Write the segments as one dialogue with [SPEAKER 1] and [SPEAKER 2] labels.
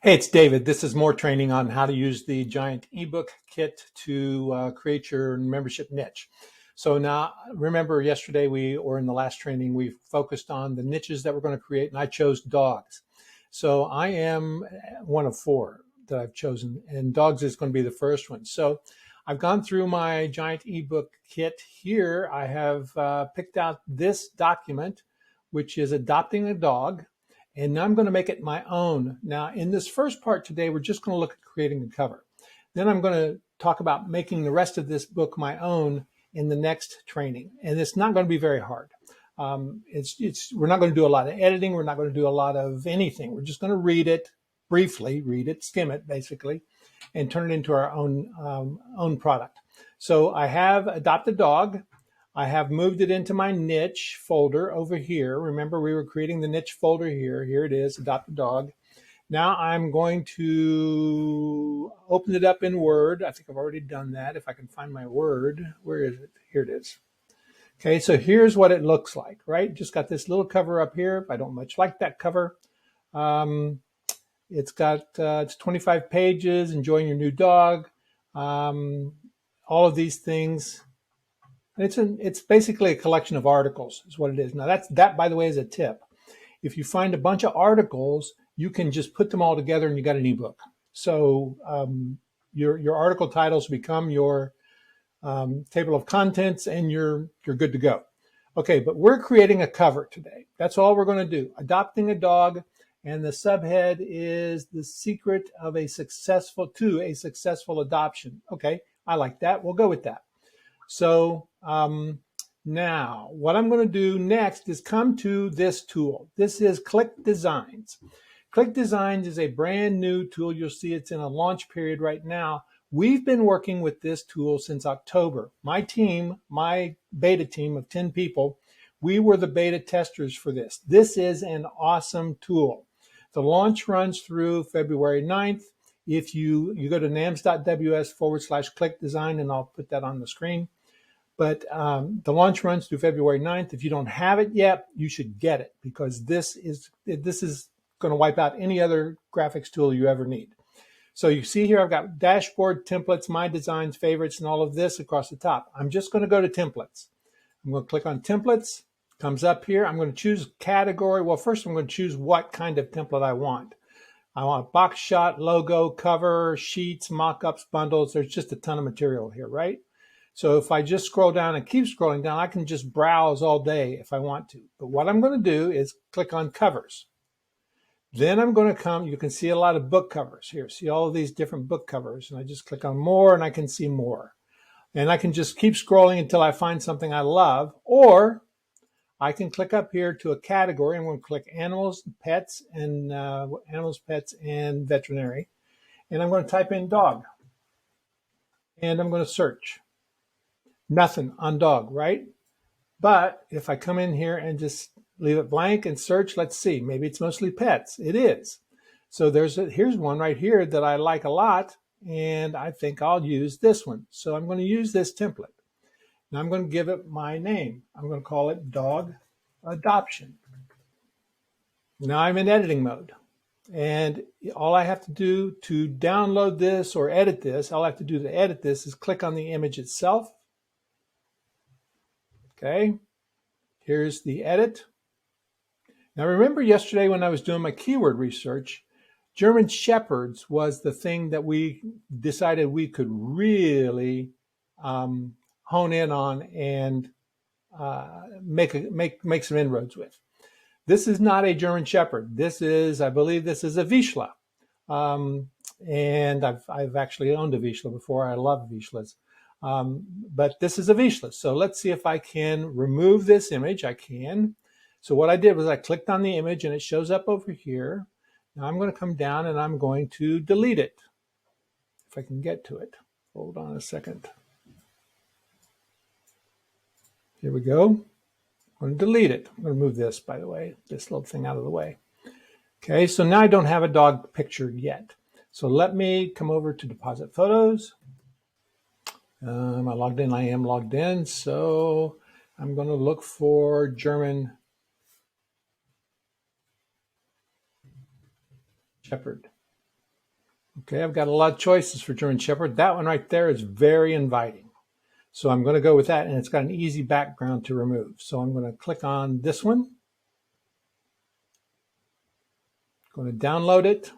[SPEAKER 1] Hey, it's David. This is more training on how to use the giant ebook kit to create your membership niche. So now, remember yesterday or in the last training, we focused on the niches that we're going to create, and I chose dogs. So I am one of four that I've chosen, and dogs is going to be the first one. So I've gone through my giant ebook kit here. I have picked out this document, which is adopting a dog. And now I'm going to make it my own. Now, in this first part today, we're just going to look at creating a cover. Then I'm going to talk about making the rest of this book my own in the next training. And it's not going to be very hard. We're not going to do a lot of editing. We're not going to do a lot of anything. We're just going to read it briefly, skim it basically, and turn it into our own product. So I have Adopt a Dog. I have moved it into my niche folder over here. Remember, we were creating the niche folder here. Here it is, Adopt a Dog. Now I'm going to open it up in Word. I think I've already done that. If I can find my Word, where is it? Here it is. Okay, so here's what it looks like, right? Just got this little cover up here. I don't much like that cover. It's 25 pages, enjoying your new dog, all of these things. It's basically a collection of articles is what it is. Now that by the way is a tip. If you find a bunch of articles, you can just put them all together and you got an ebook. So your article titles become your table of contents and you're good to go. Okay, but we're creating a cover today. That's all we're going to do. Adopting a dog, and the subhead is the secret of a successful adoption. Okay, I like that. We'll go with that. So now what I'm going to do next is come to this tool. This is ClickDesigns. ClickDesigns is a brand new tool. You'll see it's in a launch period right now. We've been working with this tool since October. My team, my beta team of 10 people, we were the beta testers for this. This is an awesome tool. The launch runs through February 9th. If you go to nams.ws/clickdesign, and I'll put that on the screen. But the launch runs through February 9th. If you don't have it yet, you should get it because this is going to wipe out any other graphics tool you ever need. So you see here, I've got dashboard, templates, my designs, favorites, and all of this across the top. I'm just going to go to templates. I'm going to click on templates. Comes up here. I'm going to choose category. Well, first I'm going to choose what kind of template I want. I want box shot, logo, cover, sheets, mock-ups, bundles. There's just a ton of material here, right? So if I just scroll down and keep scrolling down, I can just browse all day if I want to. But what I'm going to do is click on covers. Then I'm going to come, you can see a lot of book covers here. See all of these different book covers. And I just click on more and I can see more. And I can just keep scrolling until I find something I love. Or I can click up here to a category. I'm going to click animals, pets, and veterinary. And I'm going to type in dog. And I'm going to search. Nothing on dog, right? But if I come in here and just leave it blank and search, let's see, maybe it's mostly pets. It is. So here's one right here that I like a lot, and I think I'll use this one. So I'm going to use this template. Now I'm going to give it my name. I'm going to call it Dog Adoption. Now I'm in editing mode. And all I have to do to download this or edit this, all I have to do to edit this is click on the image itself. Okay, here's the edit. Now remember yesterday when I was doing my keyword research, German Shepherds was the thing that we decided we could really hone in on and make some inroads with. This is not a German Shepherd. I believe this is a Vizsla. And I've actually owned a Vizsla before. I love Vizslas. But this is a Vizsla. So let's see if I can remove this image. I can. So what I did was I clicked on the image and it shows up over here. Now I'm going to come down and I'm going to delete it. If I can get to it. Hold on a second. Here we go. I'm going to delete it. I'm going to move this, by the way, this little thing out of the way. Okay, so now I don't have a dog picture yet. So let me come over to Deposit Photos. Am I logged in? I am logged in. So I'm going to look for German Shepherd. Okay, I've got a lot of choices for German Shepherd. That one right there is very inviting. So I'm going to go with that, and it's got an easy background to remove. So I'm going to click on this one. Going to download it.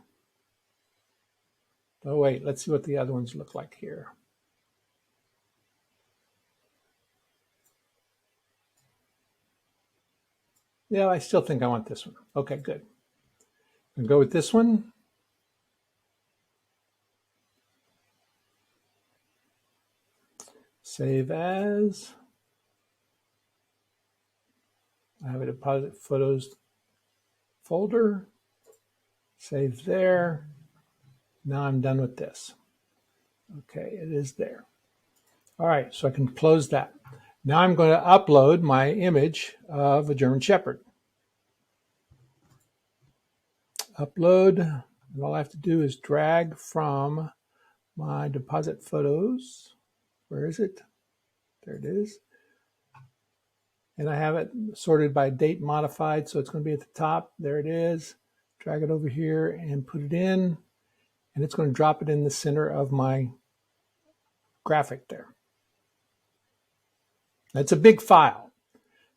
[SPEAKER 1] Oh, wait, let's see what the other ones look like here. Yeah, I still think I want this one. Okay, good. I'm going to go with this one. Save as. I have a deposit photos folder. Save there. Now I'm done with this. Okay, it is there. All right, so I can close that. Now I'm going to upload my image of a German Shepherd. Upload, and all I have to do is drag from my deposit photos. Where is it? There it is. And I have it sorted by date modified, so it's going to be at the top. There it is. Drag it over here and put it in, and it's going to drop it in the center of my graphic there. That's a big file,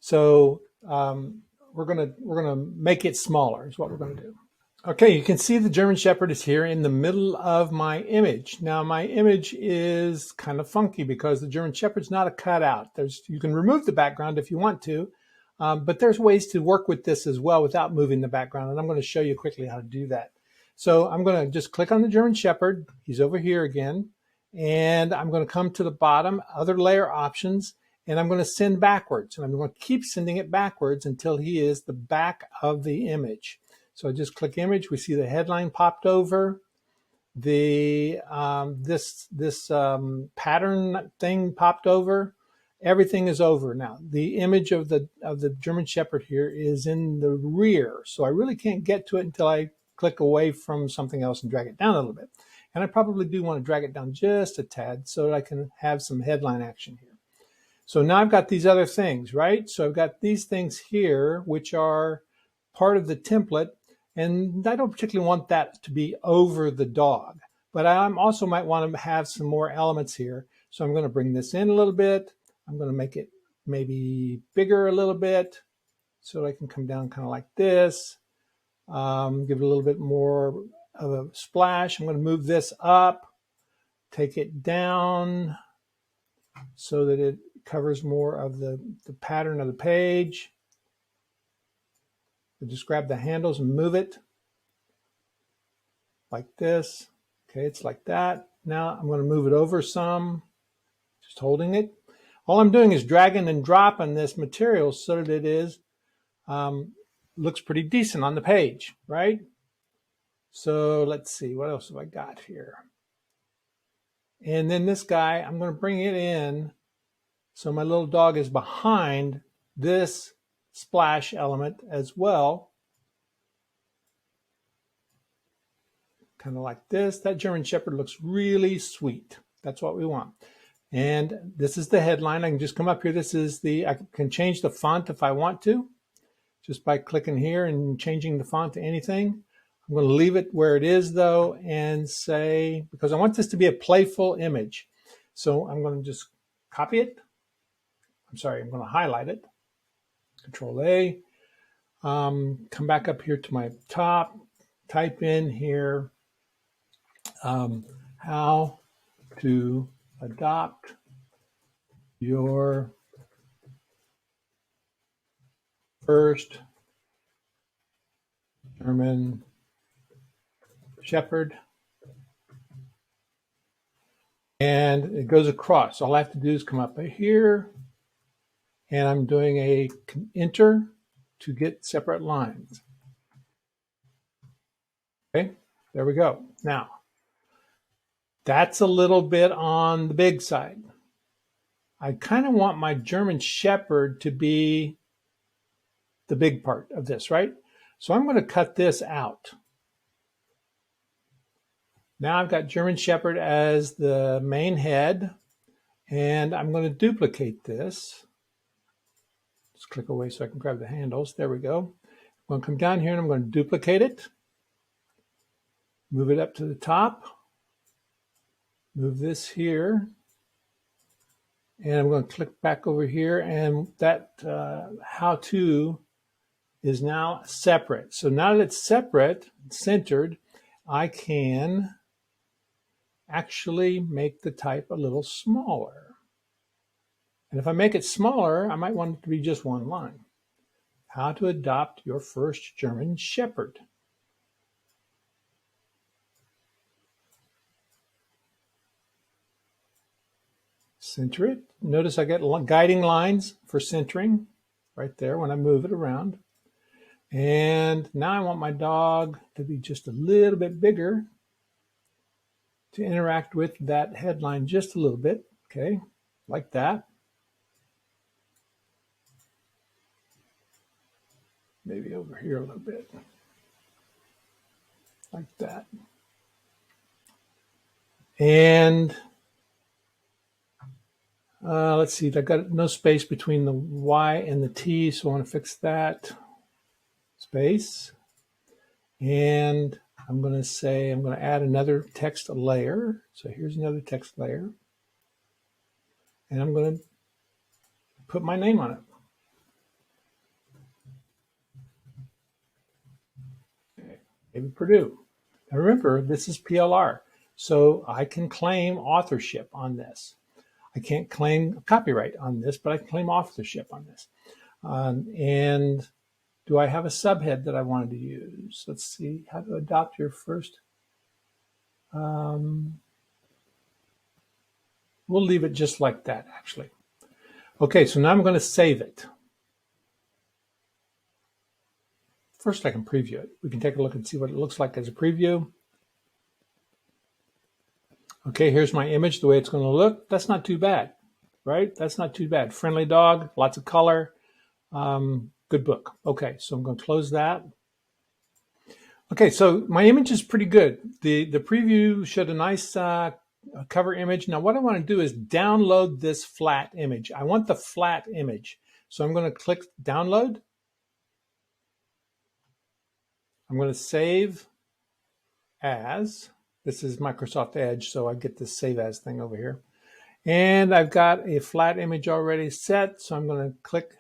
[SPEAKER 1] so we're gonna make it smaller. Is what we're going to do. Okay, you can see the German Shepherd is here in the middle of my image. Now my image is kind of funky because the German Shepherd's not a cutout. You can remove the background if you want to, but there's ways to work with this as well without moving the background, and I'm going to show you quickly how to do that. So I'm going to just click on the German Shepherd. He's over here again, and I'm going to come to the bottom, other layer options, and I'm going to send backwards, and I'm going to keep sending it backwards until he is the back of the image. So I just click image. We see the headline popped over. The this pattern thing popped over. Everything is over now. The image of the German Shepherd here is in the rear, so I really can't get to it until I click away from something else and drag it down a little bit. And I probably do want to drag it down just a tad so that I can have some headline action here. So now I've got these other things, right? So I've got these things here, which are part of the template. And I don't particularly want that to be over the dog, but I also might want to have some more elements here. So I'm going to bring this in a little bit. I'm going to make it maybe bigger a little bit so I can come down kind of like this. Give it a little bit more of a splash. I'm going to move this up, take it down so that it covers more of the pattern of the page. Just grab the handles and move it like this. Okay, it's like that. Now I'm going to move it over some, just holding it. All I'm doing is dragging and dropping this material so that it is looks pretty decent on the page, right? So let's see, what else have I got here? And then this guy, I'm going to bring it in so my little dog is behind this splash element as well. Kind of like this. That German Shepherd looks really sweet. That's what we want. And this is the headline. I can just come up here. I can change the font if I want to, just by clicking here and changing the font to anything. I'm going to leave it where it is though and say, because I want this to be a playful image. So I'm going to just copy it. I'm going to highlight it. Control A. Come back up here to my top. Type in here how to adopt your first German Shepherd. And it goes across. All I have to do is come up here, and I'm doing a enter to get separate lines. Okay, there we go. Now, that's a little bit on the big side. I kind of want my German Shepherd to be the big part of this, right? So I'm going to cut this out. Now I've got German Shepherd as the main head, and I'm going to duplicate this. Just click away so I can grab the handles. There we go. I'm going to come down here and I'm going to duplicate it. Move it up to the top. Move this here. And I'm going to click back over here, and that how-to is now separate. So now that it's separate, centered, I can actually make the type a little smaller. And if I make it smaller, I might want it to be just one line. How to adopt your first German Shepherd. Center it. Notice I get guiding lines for centering right there when I move it around. And now I want my dog to be just a little bit bigger to interact with that headline just a little bit. Okay, like that. Maybe over here a little bit. Like that. And let's see, I got no space between the Y and the T, so I want to fix that. Space. And I'm going to add another text layer. So here's another text layer. And I'm going to put my name on it. Okay. Maybe Purdue. Now remember, this is PLR. So I can claim authorship on this. I can't claim copyright on this, but I can claim authorship on this. And do I have a subhead that I wanted to use? Let's see, how to adopt your first. We'll leave it just like that, actually. Okay, so now I'm going to save it. First, I can preview it. We can take a look and see what it looks like as a preview. Okay, here's my image, the way it's going to look. That's not too bad, right? That's not too bad. Friendly dog, lots of color. Good book. Okay, so I'm going to close that. Okay, so my image is pretty good. The preview showed a nice cover image. Now what I want to do is download this flat image. I want the flat image. So I'm going to click download. I'm going to save as. This is Microsoft Edge, so I get this save as thing over here. And I've got a flat image already set, so I'm going to click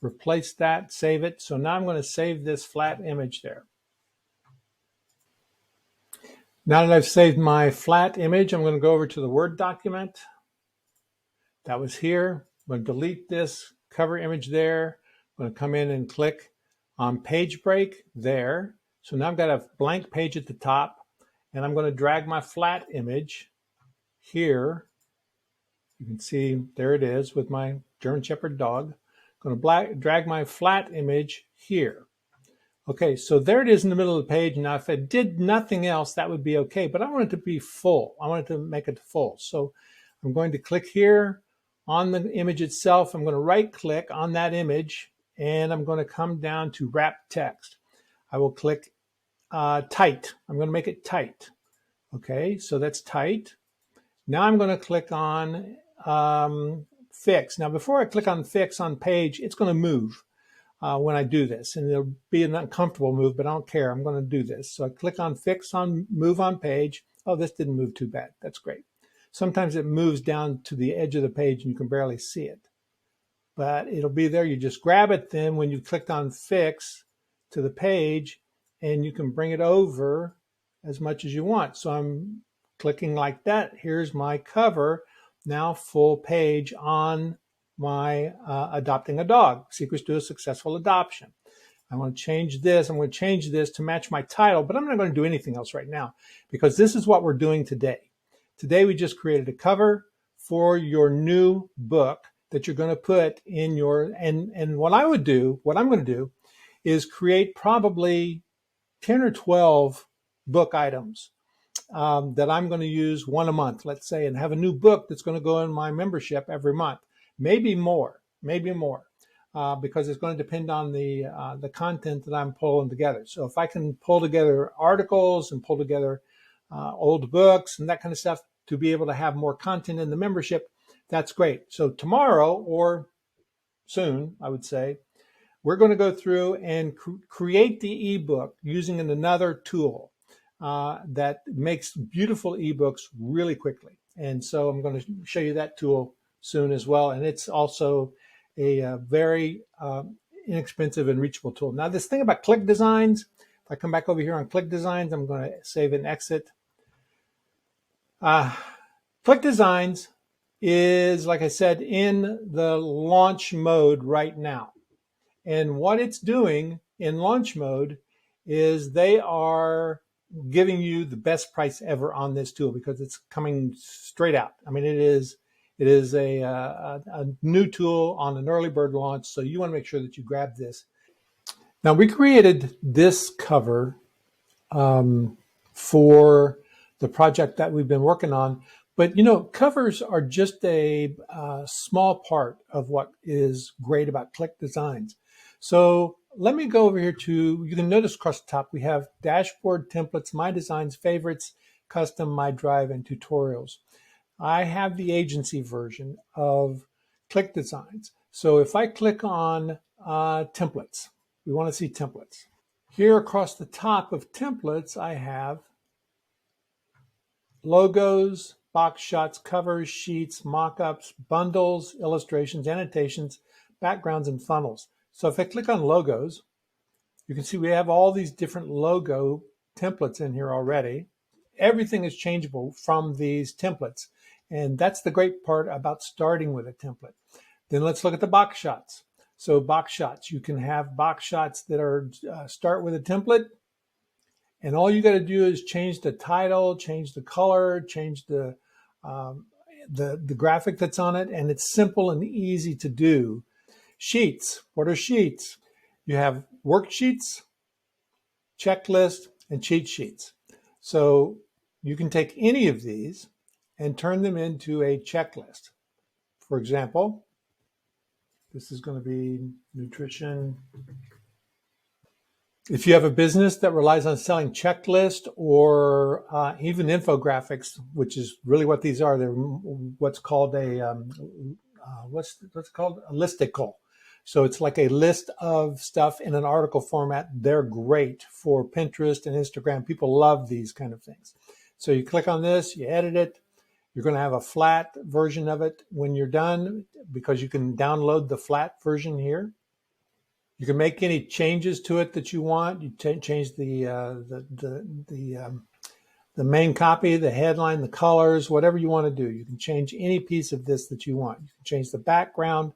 [SPEAKER 1] replace that, save it. So now I'm going to save this flat image there. Now that I've saved my flat image, I'm going to go over to the Word document. That was here. I'm going to delete this cover image there. I'm going to come in and click on page break there. So now I've got a blank page at the top, and I'm going to drag my flat image here. You can see there it is with my German Shepherd dog. I'm going to drag my flat image here. Okay, so there it is in the middle of the page. Now, if I did nothing else, that would be okay, but I want it to be full. I want it to make it full. So I'm going to click here on the image itself. I'm going to right click on that image, and I'm going to come down to wrap text. I will click tight. I'm going to make it tight. Okay, so that's tight. Now I'm going to click on fix. Now, before I click on fix on page, it's going to move when I do this, and it'll be an uncomfortable move, but I don't care. I'm going to do this. So I click on fix on move on page. Oh, this didn't move too bad. That's great. Sometimes it moves down to the edge of the page and you can barely see it, but it'll be there. You just grab it then when you clicked on fix to the page, and you can bring it over as much as you want. So I'm clicking like that. Here's my cover, now full page on my adopting a dog, secrets to a successful adoption. I want to change this. I'm going to change this to match my title, but I'm not going to do anything else right now because this is what we're doing today. Today, we just created a cover for your new book that you're going to put in your, and what I'm going to do is create probably 10 or 12 book items that I'm going to use one a month, let's say, and have a new book that's going to go in my membership every month. Maybe more, because it's going to depend on the content that I'm pulling together. So if I can pull together articles and pull together old books and that kind of stuff to be able to have more content in the membership, that's great. So tomorrow or soon, I would say, we're going to go through and create the ebook using another tool. that makes beautiful ebooks really quickly. And so I'm going to show you that tool soon as well. And it's also a very inexpensive and reachable tool. Now, this thing about ClickDesigns, if I come back over here on ClickDesigns, I'm going to save and exit. ClickDesigns is, like I said, in the launch mode right now. And what it's doing in launch mode is they are giving you the best price ever on this tool because it's coming straight out. I mean, it is a new tool on an early bird launch, so you want to make sure that you grab this. Now, we created this cover for the project that we've been working on, but you know, covers are just a small part of what is great about ClickDesigns. So let me go over here to, you can notice across the top, we have dashboard templates, my designs, favorites, custom, my drive, and tutorials. I have the agency version of ClickDesigns. So if I click on templates, we want to see templates. Here across the top of templates, I have logos, box shots, covers, sheets, mock-ups, bundles, illustrations, annotations, backgrounds, and funnels. So if I click on logos, you can see we have all these different logo templates in here already. Everything is changeable from these templates. And that's the great part about starting with a template. Then let's look at the box shots. So box shots, you can have box shots that are start with a template. And all you got to do is change the title, change the color, change the graphic that's on it. And it's simple and easy to do. Sheets. What are sheets? You have worksheets, checklist, and cheat sheets. So you can take any of these and turn them into a checklist. For example, this is going to be nutrition. If you have a business that relies on selling checklist or even infographics, which is really what these are, they're what's called a what's called a listicle. So it's like a list of stuff in an article format. They're great for Pinterest and Instagram. People love these kind of things. So you click on this, you edit it. You're going to have a flat version of it when you're done because you can download the flat version here. You can make any changes to it that you want. You change the main copy, the headline, the colors, whatever you want to do. You can change any piece of this that you want. You can change the background.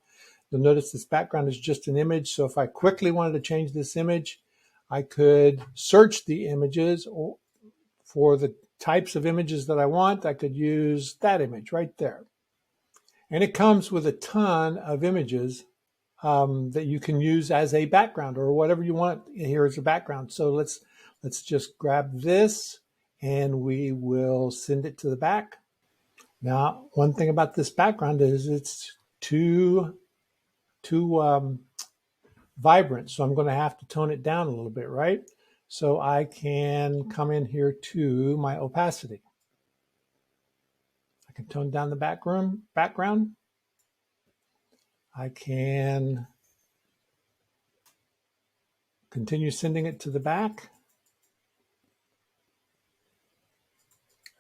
[SPEAKER 1] You'll notice this background is just an image. So if I quickly wanted to change this image, I could search the images for the types of images that I want. I could use that image right there. And it comes with a ton of images that you can use as a background or whatever you want here as a background. So let's just grab this and we will send it to the back. Now, one thing about this background is it's too vibrant. So I'm going to have to tone it down a little bit, right? So I can come in here to my opacity. I can tone down the background. I can continue sending it to the back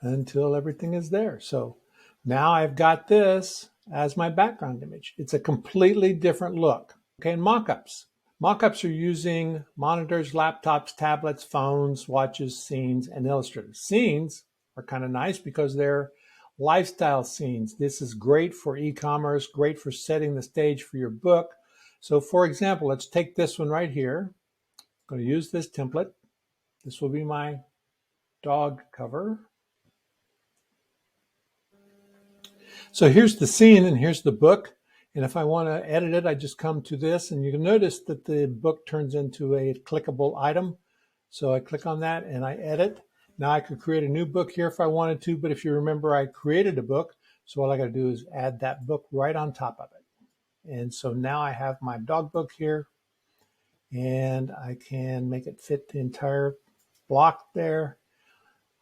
[SPEAKER 1] until everything is there. So now I've got this as my background image. It's a completely different look. Okay, and mock-ups. Mock-ups are using monitors, laptops, tablets, phones, watches, scenes, and illustrators. Scenes are kind of nice because they're lifestyle scenes. This is great for e-commerce, great for setting the stage for your book. So for example, let's take this one right here. I'm going to use this template. This will be my dog cover. So here's the scene and here's the book. And if I want to edit it, I just come to this and you can notice that the book turns into a clickable item. So I click on that and I edit. Now I could create a new book here if I wanted to, but if you remember, I created a book. So all I got to do is add that book right on top of it. And so now I have my dog book here and I can make it fit the entire block there.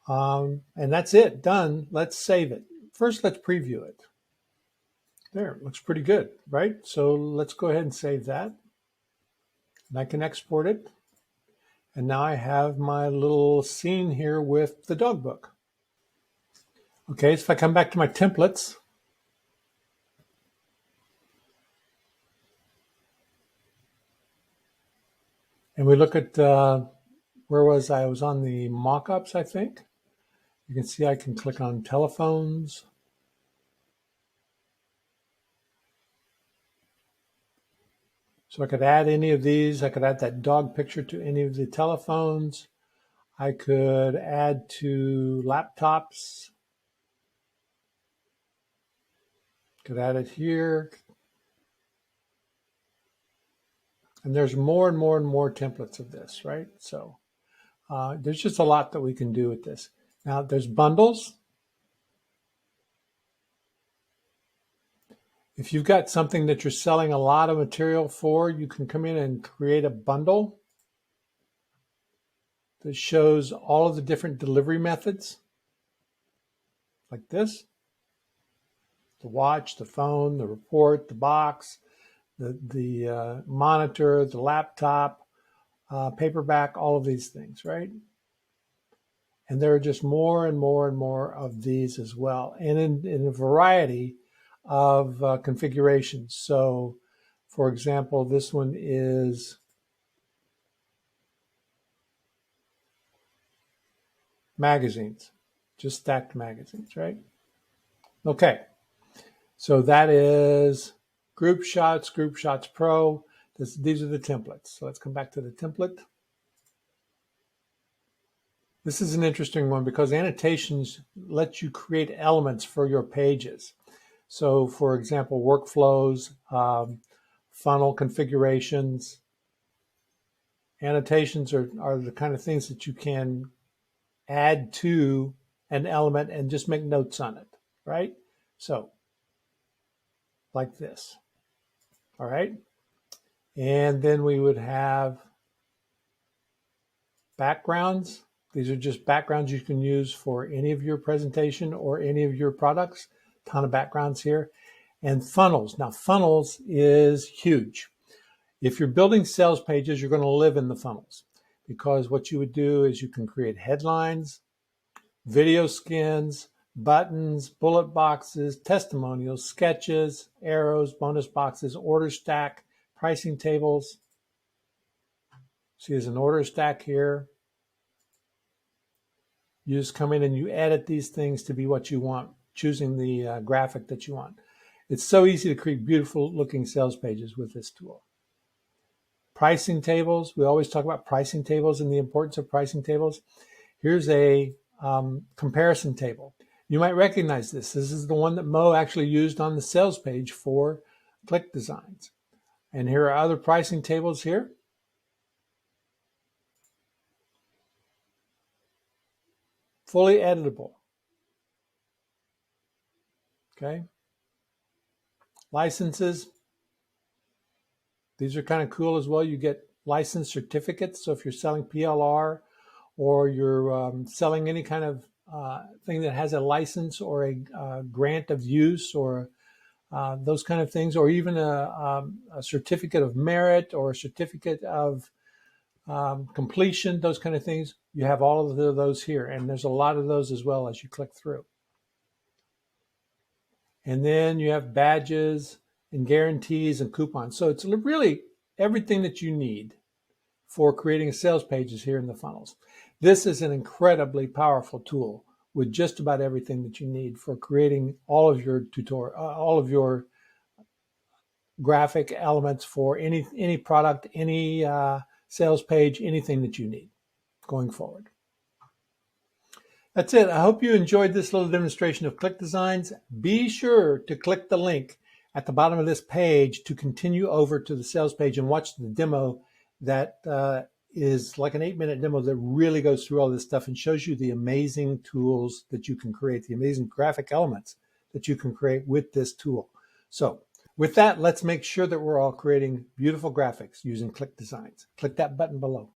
[SPEAKER 1] And that's it, done. Let's save it. First, let's preview it. There, it looks pretty good, right? So let's go ahead and save that. And I can export it. And now I have my little scene here with the dog book. Okay, so if I come back to my templates, and we look at, where was I? I was on the mock-ups, I think. You can see I can click on telephones. So I could add any of these. I could add that dog picture to any of the telephones. I could add to laptops. Could add it here. And there's more and more and more templates of this, right? So there's just a lot that we can do with this. Now there's bundles. If you've got something that you're selling a lot of material for, you can come in and create a bundle that shows all of the different delivery methods, like this: the watch, the phone, the report, the box, the monitor, the laptop, paperback, all of these things, right? And there are just more and more and more of these as well, and in a variety of configurations. So, for example, this one is magazines, just stacked magazines, right? Okay, so that is Group Shots Pro. These are the templates. So let's come back to the template. This is an interesting one because annotations let you create elements for your pages. So, for example, workflows, funnel configurations. Annotations are the kind of things that you can add to an element and just make notes on it, right? So, like this, all right? And then we would have backgrounds. These are just backgrounds you can use for any of your presentation or any of your products. Ton of backgrounds here. And funnels. Now, funnels is huge. If you're building sales pages, you're going to live in the funnels, because what you would do is you can create headlines, video skins, buttons, bullet boxes, testimonials, sketches, arrows, bonus boxes, order stack, pricing tables. See, there's an order stack here. You just come in and you edit these things to be what you want, choosing the graphic that you want. It's so easy to create beautiful looking sales pages with this tool. Pricing tables. We always talk about pricing tables and the importance of pricing tables. Here's a comparison table. You might recognize this. This is the one that Mo actually used on the sales page for ClickDesigns. And here are other pricing tables here. Fully editable. Okay. Licenses. These are kind of cool as well. You get license certificates. So if you're selling PLR or you're selling any kind of thing that has a license or a grant of use or those kind of things, or even a certificate of merit or a certificate of completion, those kind of things, you have all of those here. And there's a lot of those as well as you click through. And then you have badges and guarantees and coupons. So it's really everything that you need for creating sales pages here in the funnels. This is an incredibly powerful tool with just about everything that you need for creating all of your all of your graphic elements for any product, any sales page, anything that you need going forward. That's it. I hope you enjoyed this little demonstration of ClickDesigns. Be sure to click the link at the bottom of this page to continue over to the sales page and watch the demo that is like an 8-minute demo that really goes through all this stuff and shows you the amazing tools that you can create, the amazing graphic elements that you can create with this tool. So with that, let's make sure that we're all creating beautiful graphics using ClickDesigns. Click that button below.